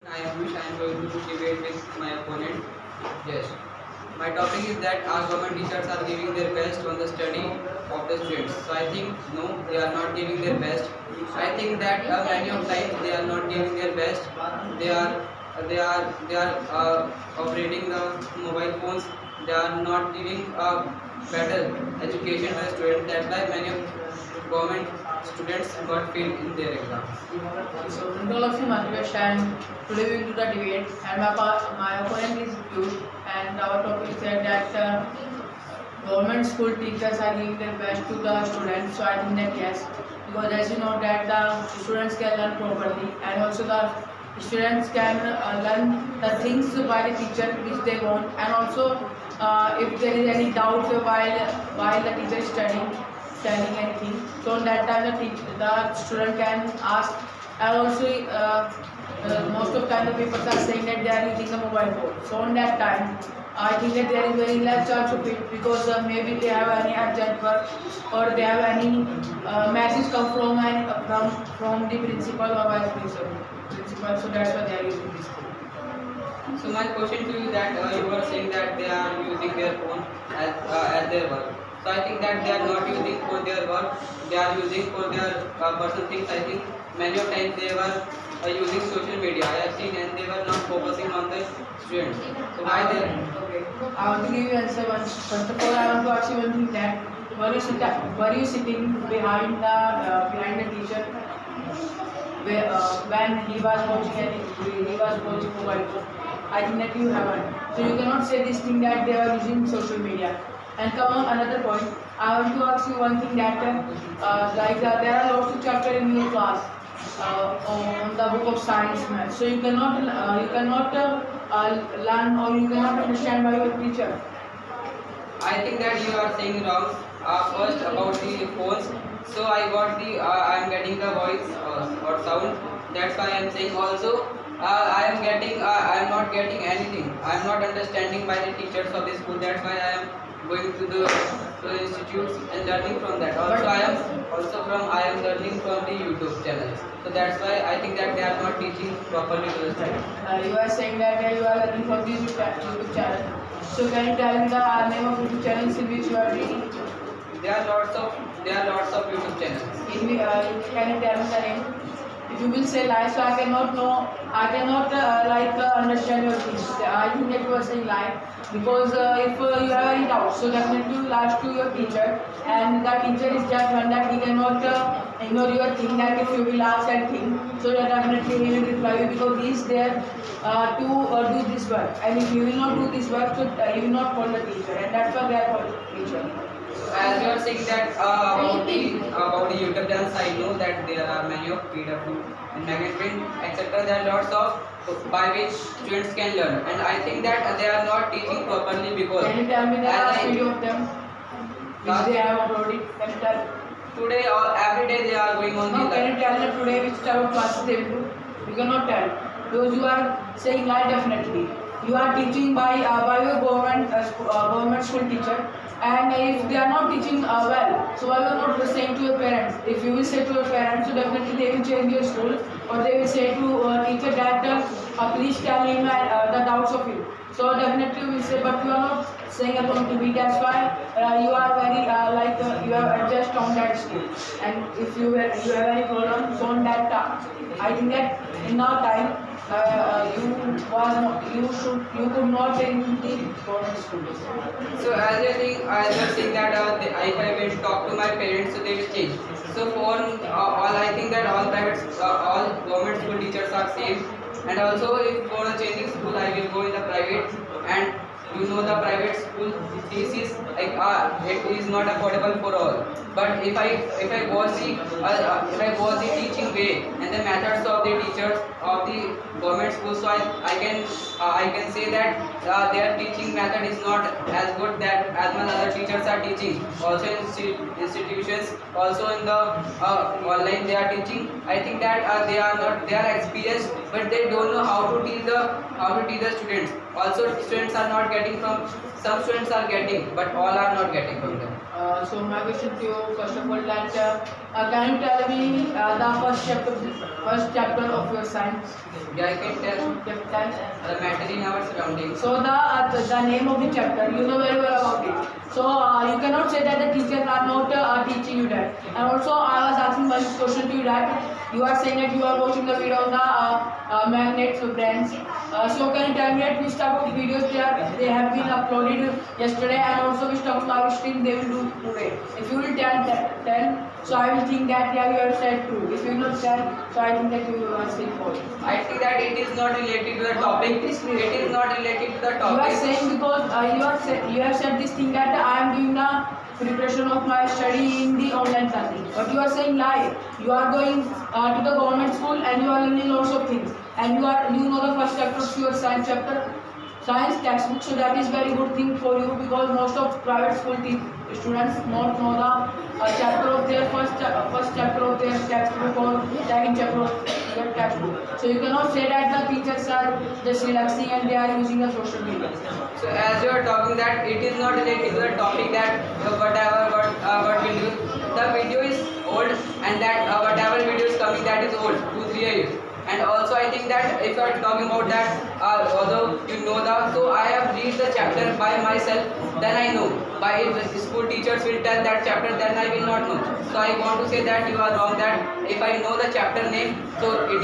I am Vish. I am going to debate with my opponent. Yes. My topic is that our government teachers are giving their best on the study of the students. So I think no, they are not giving their best. I think that many of times they are not giving their best. They are operating the mobile phones. They are not giving a better education to the students. That's why many of government students got failed in their exams. So, all of you, Manvesh, and today we will do the debate. And my opponent is you, and our topic is that government school teachers are giving their best to the students. So, I think that yes, because as you know that the students can learn properly, and also the students can learn the things by the teacher which they want, and also if there is any doubt while the teacher is studying anything, so on that time the student can ask. And also most of time the people are saying that they are using the mobile phone, so on that time I think that there is very less chance of it, because maybe they have any urgent work, or they have any message come from the principal or vice principal, so that's why they are using this phone. So my question to you that you were saying that they are using their phone as their work. So I think that they are not using for their work. They are using for their personal things. I think many of times they were using social media. I have seen, and they were not focusing on the students. So why they? Okay. I want to give you answer once. First of all, I want to ask you one thing that were you sitting behind the teacher when he was watching mobile phone? I think that you haven't. So you cannot say this thing that they are using social media. And come on, another point. I want to ask you one thing that there are lots of chapters in your class on the book of science, math. So you cannot learn, or you cannot understand by your teacher. I think that you are saying wrong. First about the phones. So I am getting the voice or sound. That's why I am saying also. I am not getting anything. I am not understanding by the teachers of the school. That's why I am going to the institutes and learning from that. Also I am learning from the YouTube channels. So that's why I think that they are not teaching properly to the students. You are saying that you are learning from this YouTube channel. So can you tell me the name of YouTube channels in which you are reading? There are lots of YouTube channels. Can you tell me the name? If you will say lie, so I cannot understand your things. I think that you are saying lie, because if you have any doubt, so definitely you ask to your teacher, and the teacher is just one that he cannot ignore your thing, that if you will ask that thing, so that definitely he will reply you, because he is there to do this work, and if you will not do this work, so you will not call the teacher, and that's why they are called teacher. As you are saying that about the YouTube channels, I know that there are many of PW and magazine, etc. There are lots of by which students can learn, and I think that they are not teaching properly because. Can you tell me the last video of them which they have uploaded? Can you tell? Today or every day they are going on. No, can you tell me today which type of classes they will do? You cannot tell. Because you are saying lie definitely. You are teaching by your government school teacher, and if they are not teaching well, so why you are not saying to your parents? If you will say to your parents, so definitely they will change your school, or they will say to teacher that please tell him the doubts of you. So definitely you will say, but you are not saying upon to me. That's why you are very you have adjust on that school. And if you have any problems on that, I think that in our time you could not take the government school. So as you are saying that if I will talk to my parents, so they will change. So for all, I think that all government school teachers are same. And also, if for a changing school, I will go in the private, and you know the private school fees is like it is not affordable for all. But if I was the teaching way and the methods of the teachers of the government school, so I can say that their teaching method is not as good that as much other teachers are teaching. Also in institutions, also in the online they are teaching. I think that they are experienced, but they don't know how to teach the students. Also students are not getting from, some students are getting, but all are not getting from them. So my question to you, first of all, that can you tell me the first chapter of your science? Yeah, I can tell Chapter. the matter in our surroundings. So the name of the chapter, you know very well about it. So you cannot say that the teachers are not teaching you that. And also I was asking one question to you that you are saying that you are watching the video on the magnets brands. So can you tell me that which type of videos they have been uploaded yesterday, and also which type of live stream they will do today? If you will tell, so I will think that yeah, you have said true. If you will not tell, so I think that you are saying false. I think that it is not related to the topic. It is not related to the You are topic. saying because you have said this thing that I am doing the preparation of my study in the online classes. But you are saying lie. You are going to the government school and you are learning lots of things. And you know the first chapter of your science chapter, science textbook. So that is very good thing for you, because most of private school students not know the chapter of their first chapter of their textbook or second chapter of their textbook. So you cannot say that the teachers are just relaxing and they are using the social media. So as you are talking that it is not related to the topic, that what will do. The video is old, and that whatever video is coming, that is old, 2-3 years. And also I think that if you are talking about that, although you know so I have read the chapter by myself, then I know. By if the school teachers will tell that chapter, then I will not know. So I want to say that you are wrong, that if I know the chapter name, so it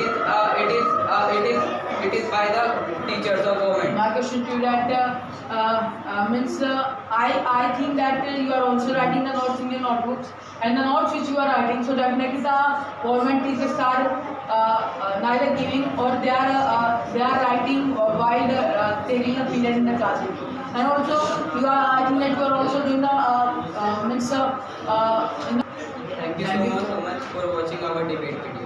is by the teachers or government. My question to you that means I think that you are also writing the notes in your notebooks, and the notes which you are writing, so definitely the government teachers are neither giving or they are writing while taking a period in the classroom. And also I think that you are also doing the Thank you so much for watching our debate video.